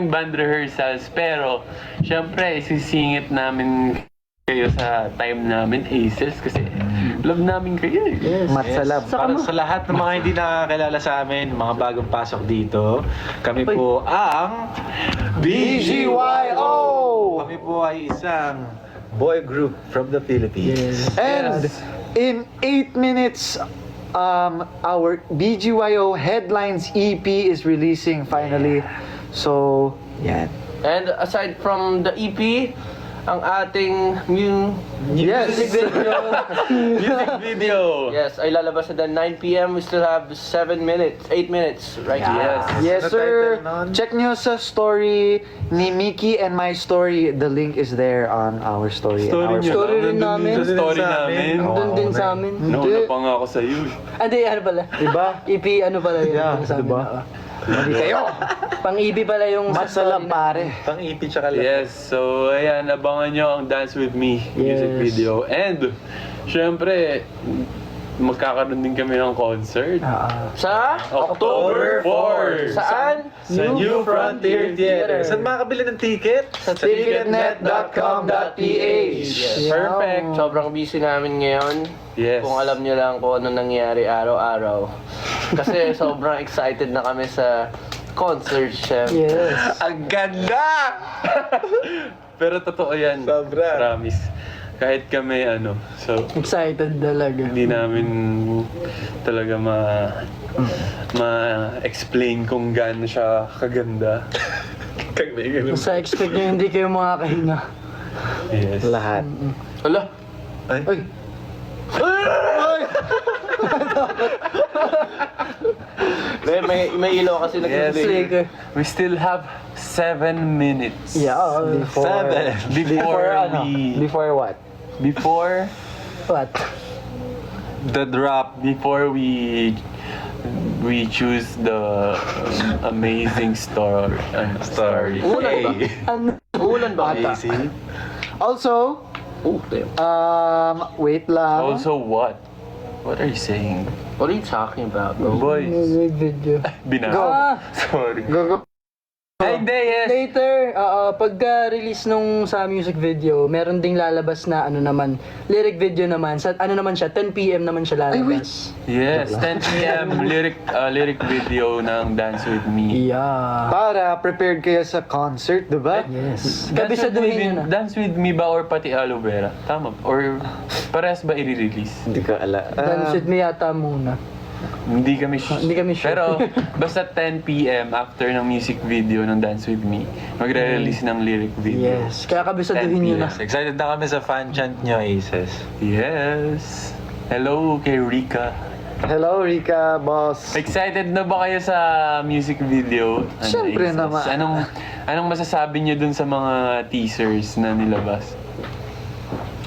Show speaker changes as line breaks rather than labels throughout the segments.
band rehearsals, pero syempre sisingit namin kayo sa time namin, Aces, kasi love namin kayo eh.
Yes.
Matsalab.
Para sa lahat ng mga hindi nakakilala sa amin, mga bagong pasok dito, kami po ang
BGYO!
Kami po ay isang boy group from the Philippines.
And in 8 minutes, our BGYO Headlines EP is releasing finally. So, yan.
And aside from the EP, ang ating
Yes.
music video,
Music video!
yes, ay lalabas na 9 p.m. We still have 8 minutes, right?
Yes.
Yes,
Ano
sir.
title nun?
Check nyo sa story ni Mickey and my story. The link is there on our story.
Story niyo
Story
lang,
rin
nandun
namin.
din sa story namin.
Doon din sa amin.
Nauna pa nga ako sa iyo.
Hindi, ano pala?
Diba?
EP, ano pala yun?
Yeah,
sa amin,
diba?
oo.
Mali kayo.
Pang-EP pala yung sa
Matsalab,
story na-
pare.
Pang-EP tsaka lang.
Yes, so ayan, abangan nyo ang Dance With Me music
Yes.
video. And, syempre, magkakaroon din kami ng concert.
Sa
October 4!
saan?
Sa New Frontier Theater. Saan makakabili ng ticket?
Sa
ticketnet.com.ph.
Yes.
Perfect!
Sobrang busy namin ngayon.
Yes.
Kung alam nyo lang kung ano nangyari araw-araw. Kasi sobrang excited na kami sa concert, syempre.
Yes.
Ang ganda!
Pero totoo yan.
Sobra.
Promise. Kahit kami, so,
Excited talaga.
hindi namin talaga ma-explain kung gaano siya kaganda.
Basta expect nyo hindi kayo makakahinga.
Yes.
Lahat.
Ala,
Ay.
may ilaw kasi
Yes.
Flicker.
We still have 7 minutes.
Yeah.
Before,
Before
ano?
we...
Before what?
Before
What?
the drop, before we choose the amazing story.
Ulan ba?
Ano?
Ulan ba?
Easy.
Also,
Oh, damn.
wait lang.
Also what? What are you saying?
What are you talking about, bro?
Boys,
Music video.
binasa.
Go.
Sorry.
Go, go.
Ay, hindi, yes.
Later, pagka-release nung sa music video, meron ding lalabas na lyric video naman. Sa naman siya, 10 PM naman siya lalabas.
Yes, 10 p.m. lyric video ng Dance With Me.
Yeah.
Para prepared kayo sa concert, diba?
Yes.
Dance with,
Kabisaduhin nyo na.
Dance With Me ba or pati Aloe Vera? Tama ba? Or parehas ba i-release?
Hindi ko ala.
Dance with me yata muna.
Hindi kami sure.
Hindi kami sure.
Pero basta 10 p.m. after ng music video ng Dance With Me, magre-release ng lyric video.
Yes. Kaya kabisaduhin nyo na.
Yes, excited na kami sa fan chant nyo, Aces.
Yes. Hello kay Rika.
Hello, Rika, boss.
Excited na ba kayo sa music video?
Siyempre
Aces?
naman.
Anong masasabi niyo dun sa mga teasers na nilabas?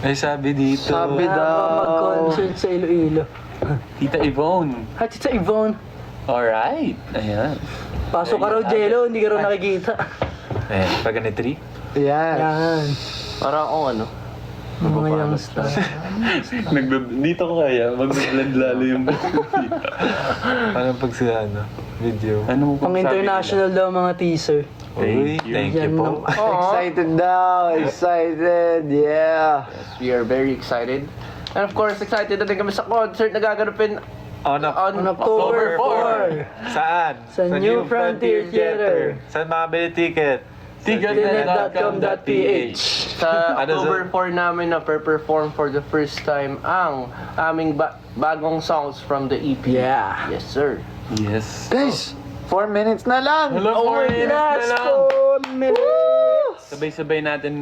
Ay, sabi dito.
Sabi daw.
Mag-concert sa Iloilo.
Tita Yvonne.
Hati sa Yvonne.
Alright. Ayan.
Pasok ka raw, Jello. Hindi ka raw nakikita.
Eh, paganitri.
Yes.
Yan.
Parang akong ano.
Mga youngster.
Dito ko kaya, mag-blend lalo yung
Parang pag sa video.
Ano mo
Pang international daw mga teaser.
Uy,
Thank you.
thank you
Yan
po.
Excited daw. Excited. Yeah.
Yes, we are very excited. And of course, excited na din kami sa concert na gaganapin
On
On October 4.
Saan?
Sa New Frontier Theater.
Saan makabili ticket?
Ticketnet.com.ph.
Sa
Ano
October 4 namin na perform for the first time ang aming bagong songs from the EP.
Yeah.
Yes, sir.
Yes.
Guys, 4 minutes na lang.
Hello,
Oh, last 4 minutes.
Sabay-sabay natin,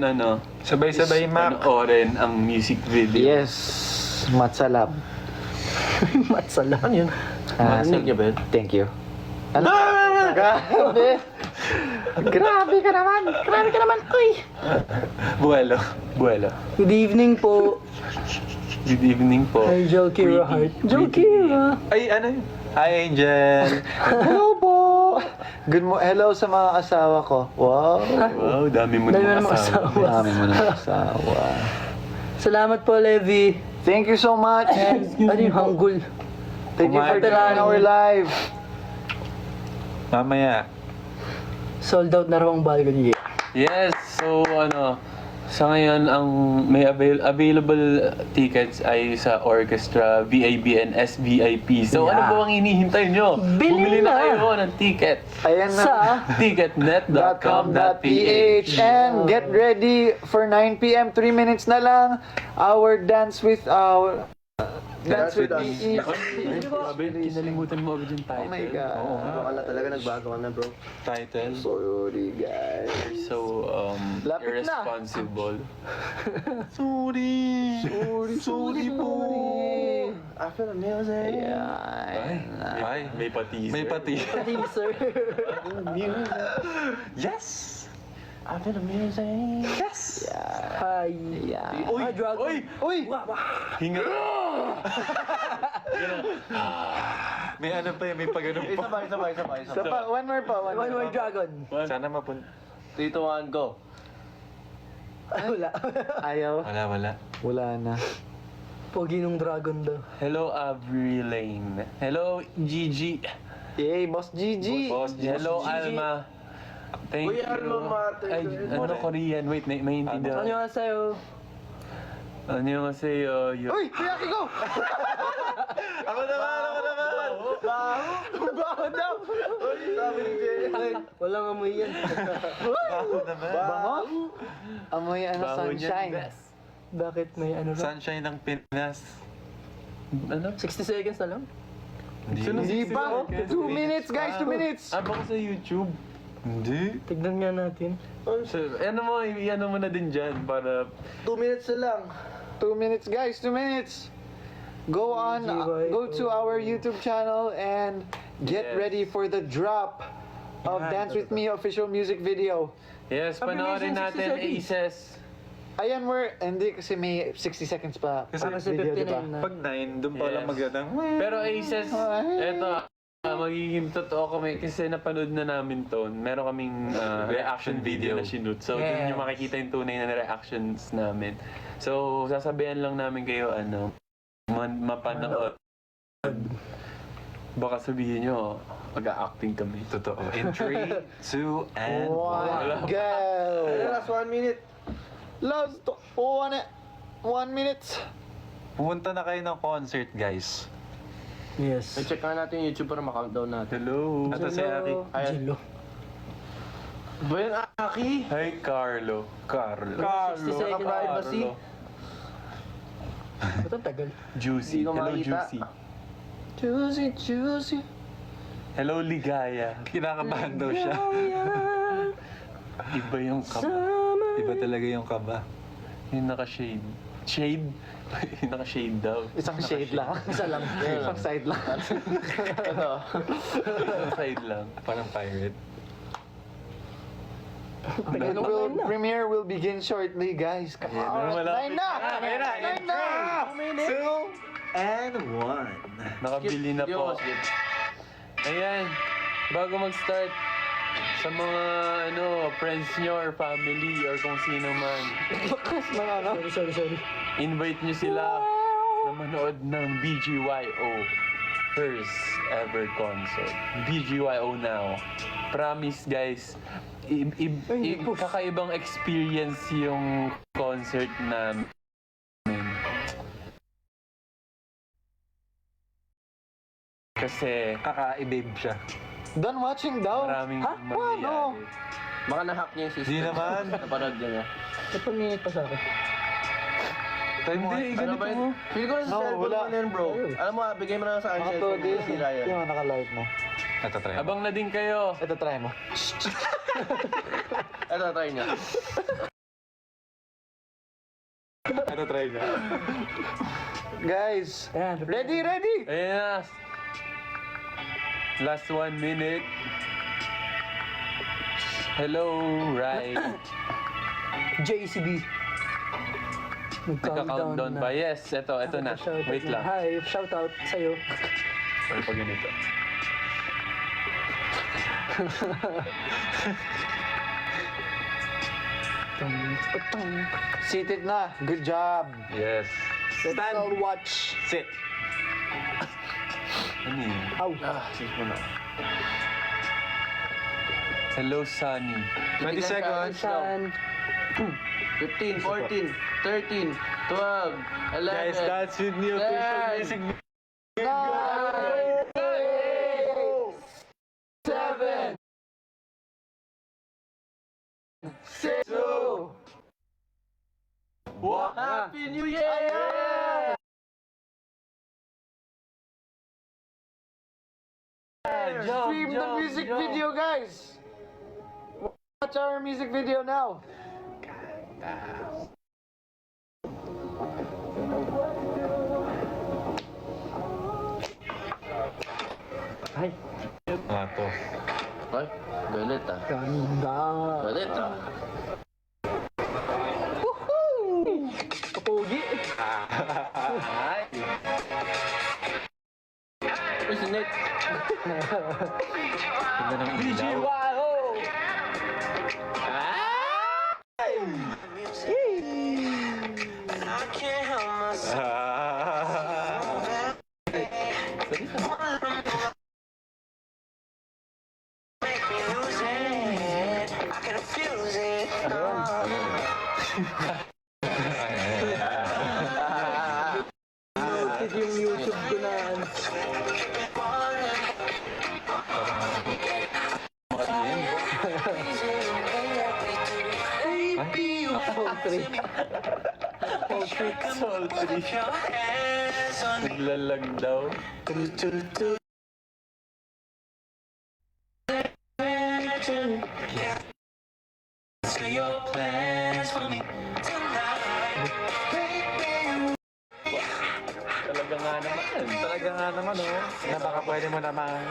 Sabay-sabay map.
panoorin ang music video.
Yes. Matsalab.
Matsala.
Ano yun? Marinig niyo ba yun?
Thank you. Ano? Grabe. Grabe ka naman. Grabe ka naman. Uy.
Buwelo.
Buwelo.
Good evening po.
Good evening po.
Hi, Joe Kira Hart. Joe Kira.
Ay, ano yun? Hi, Angel.
Hello po. Hello sa mga asawa ko. Wow.
Wow, dami mo
Dami mo
namang
namang
asawa.
asawa.
Dami mo na asawa.
Salamat po, Levi.
Thank you so much.
Ano yung hanggul?
Thank you for
Kumain
joining
ka.
our live.
Mamaya.
Sold out na raw ang balcony.
Yes, so sa ngayon ang may available tickets ay sa orchestra, VIB and SVIP. So ano
Yeah.
ba ang hinihintay nyo?
Bili
Bumili na
na!
kayo ng ticket.
Ayan na.
Sa
ticketnet.com.ph.
And get ready for 9 p.m. 3 minutes na lang. Our Dance with Dance with me.
Kinalimutan mo agad yung title.
Oh my God.
Baka na talaga, nagbago ka na, bro.
Title.
Sorry, guys.
So,
Lapit na.
irresponsible.
Sorry. Sorry po.
I feel amazing.
Ay,
May pati.
may pati.
Teaser.
Yes.
I feel amazing.
Yes.
Hi.
Uy!
Dragon.
Uy! Hinga.
May ano pa yun, may pagano
Isa
pa.
pa.
So, one more pa.
One more dragon.
Sana mapun...
3, 2, 1, go.
Ay, wala.
Ayaw.
Wala.
Wala na.
Pogi nung dragon daw.
Hello, Avril Lane. Hello, Gigi.
Yay, Boss Gigi.
Boss,
Hello,
Gigi.
Alma. Thank
Uy,
you.
Alma Mater.
Ay, ano Korean? Wait, maintindihan.
Ano nga sa'yo?
Ano yung kasi
Uy, Miyaki ko!
Ako naman!
Baho daw!
Sabi ni Jay.
Walang amoy yan.
Ako naman.
Baho? Amoy
baho niyan,
sunshine.
best.
Bakit may ano raw?
Sunshine ng Pinas.
Ano?
60 seconds na lang?
Hindi pa. 2 minutes, guys. 2 minutes.
Baka sa YouTube.
Hindi.
Tignan nga natin.
So, ano mo na din dyan para
2 minutes na lang.
2 minutes, guys. 2 minutes. Go on. Go to our YouTube channel and get
Yes.
ready for the drop of Dance With Me official music video.
yes, panoorin
minsan, 60
natin
seconds.
Aces.
Ayan, hindi kasi may 60 seconds pa.
Kasi
Kasi
video,
59
diba?
na.
Pag 9, doon pa lang
Yes.
magandang...
Pero Aces, eto, magiging totoo kami kasi napanood na namin to. Meron kaming reaction video na shoot. So, dun
Yeah.
yung makikita yung tunay na reactions namin. So, sasabihan lang namin kayo, mapanood. Baka sabihin nyo, mag-acting kami.
Totoo. In 3, 2, and 1.
Go!
Last 1 minute.
Last 1 minute.
Pumunta na kayo ng concert, guys.
Yes.
I-check nga natin yung YouTube para makountdown natin.
Hello.
Ito si Aki.
Gilo.
Ba yun, Aki?
Hi, Carlo.
60 seconds.
Privacy.
Ba't ang tagal?
Juicy.
Hindi ko
Hello,
makita.
Juicy.
Juicy.
Hello, Ligaya.
Kinakabahan daw siya.
Iba yung kaba.
Iba talaga yung kaba.
Yung naka-shade. Shade? Yung naka-shade daw.
Isang shade lang.
Isa lang.
Isang side lang.
Ito.
Side lang.
Parang pirate.
Premiere will begin shortly, guys. Come
Yeah,
on.
malapit
9 na!
na.
9 na!
2, and 1.
Nakabili na po. Ayan. Bago mag-start, sa mga friends nyo or family or kung sino man,
Sorry.
invite nyo sila na manood ng BGYO first ever concert. BGYO now. Promise guys, kakaibang experience yung concert namin. Kasi
Kaka-babe siya.
Done watching daw.
maraming
Ano?
mangyayari.
Baka na-hack niya yung system.
Di naman.
Napanood niya niya.
Ba't pa minute pa sa akin?
Time mo.
Hindi,
Ano
ganito
ba
mo.
yun? Feel ko na sa
No,
cellphone
wala.
mo na yun, bro. Alam mo, bigay mo na lang sa akin
Ako
cellphone
to,
mo. Si Ryan.
Yung naka-live mo.
Ito, try mo.
Abang na din kayo.
Ito, try mo.
Ito, try niya.
Ito, try niya.
Guys,
Ayan.
ready?
Ayan na. Last 1 minute. Hello, Rai.
JCB.
Nagka-countdown ba? Yes, ito na. Wait lang.
Hi, shout out sa'yo.
Or pag ganito.
Seated na. Good job.
Yes.
Stand. Watch.
Sit.
Ano yun?
Ow.
Sis mo na.
Hello, Sunny.
20 seconds.
San?
15, 14, 13, 12, 11.
Guys, that's with me official
10,
music.
7, 6, 2,
Happy New Year!
stream the music video, guys. Watch our music video now.
Ah, to.
Ay, galit ah.
Ganda.
Galit ah.
Kapugi.
Uy, si Nick.
Ganda ng ilaw. Ah.
Noted yung YouTube ko na ano. Poultry. Poultry.
Sultry. Naglalag daw. Talaga nga naman.
Talaga nga naman, oh. Na baka pwede mo naman.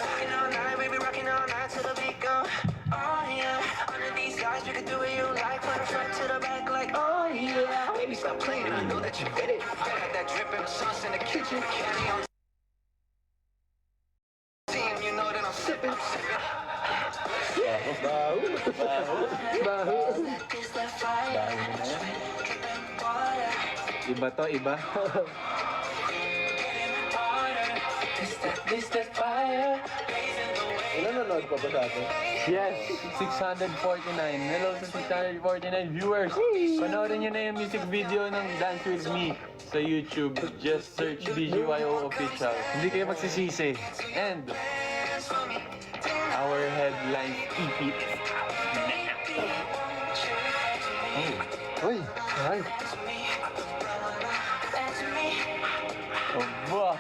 Rocking all night, we be rocking all night till the beat go. Oh yeah, under these guys, you can do what you like. From the front to the back, like oh yeah. Baby, stop playing, I know that you get it. I got that drip and the sauce in the kitchen. Candy on team, you know that I'm sipping.
Baho.
Iba to, iba.
Nanonood pa ba sa atin?
Yes, 649. Hello sa 649 viewers. Panoorin nyo na yung music video ng Dance With Me sa YouTube. Just search BGYO Official.
Hindi kayo magsisisi.
And our headline EP.
Uy, ay.
Aba!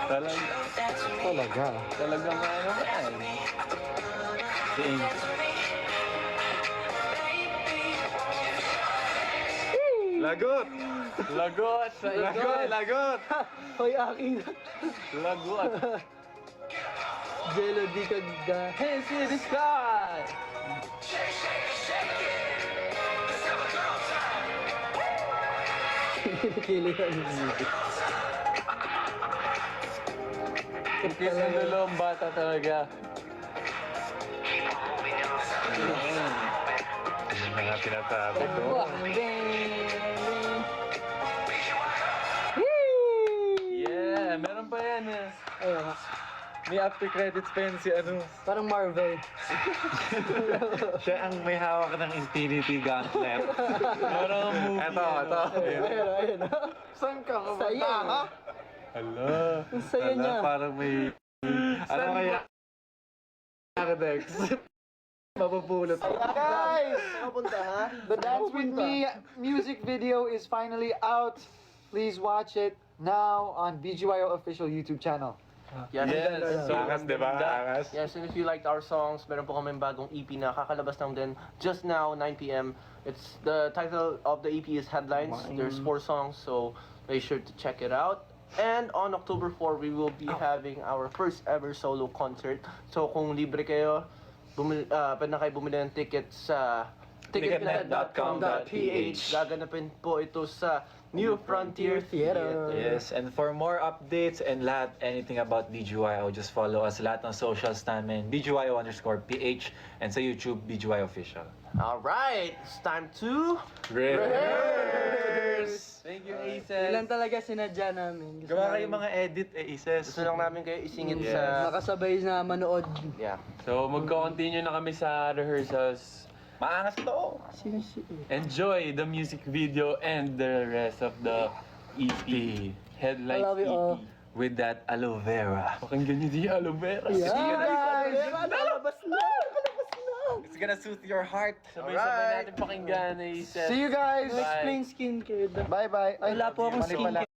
Talaga.
Talaga nga naman.
Lagot!
Lagot sa
Lagot!
ikot!
Lagot!
Hoy, aking
Lagot!
jello di kagda.
Hands in the sky!
Kili ang music.
Kukis ng dalawang bata talaga.
Yung mga pinatabi ko.
Yeah, meron pa yan eh.
Ayun nga.
May after credits pa yan si ano.
Parang Marvel.
Siya ang may hawak ng Infinity Gauntlet.
Parang movie.
Ito.
Ayun.
Saan ka
Saya.
kumanta, ha?
Hala.
Ang saya
Ala,
niya.
parang may... Ano kaya? Dex. Mapupulot.
Guys, the Dance With Me music video is finally out. Please watch it now on BGYO official YouTube channel.
Yes.
Yes.
Angas, di ba? Angas.
Yes, and if you liked our songs, meron po kami bagong EP na kakalabas lang din just now, 9 p.m. It's the title of the EP is Headlines. There's 4 songs, so make sure to check it out. And on October 4, we will be having our first ever solo concert. So kung libre kayo, pwede na kayo bumili ng tickets sa ticketnet.com.ph. Gaganapin po ito sa New Frontier Theater.
Yes, and for more updates and anything about BGYO, just follow us lahat ng socials namin, BGYO_PH, and sa YouTube, BGYO Official.
Alright, it's time to
Rehearse! Aces!
Thank you,
Yun
Aces.
lang talaga sinadya namin. Gusto
Gawa kayo
namin-
mga edit, Aces.
Gusto lang namin kayo isingit
Yes.
sa...
Makasabay na manood.
Yeah.
So, magko-continue na kami sa rehearsals.
Maangas to.
Sino si...
Enjoy the music video and the rest of the EP. Headlights
I love you all.
EP.
With that aloe vera.
Pakinggan niyo di aloe vera.
Yeah.
Guys!
Lalabas na!
It's gonna soothe your heart.
Sabay-sabay natin pakinggan, Aces.
See you guys!
Bye.
Explain skincare.
Bye-bye. Ay,
Wala po akong
mali pala.
skincare.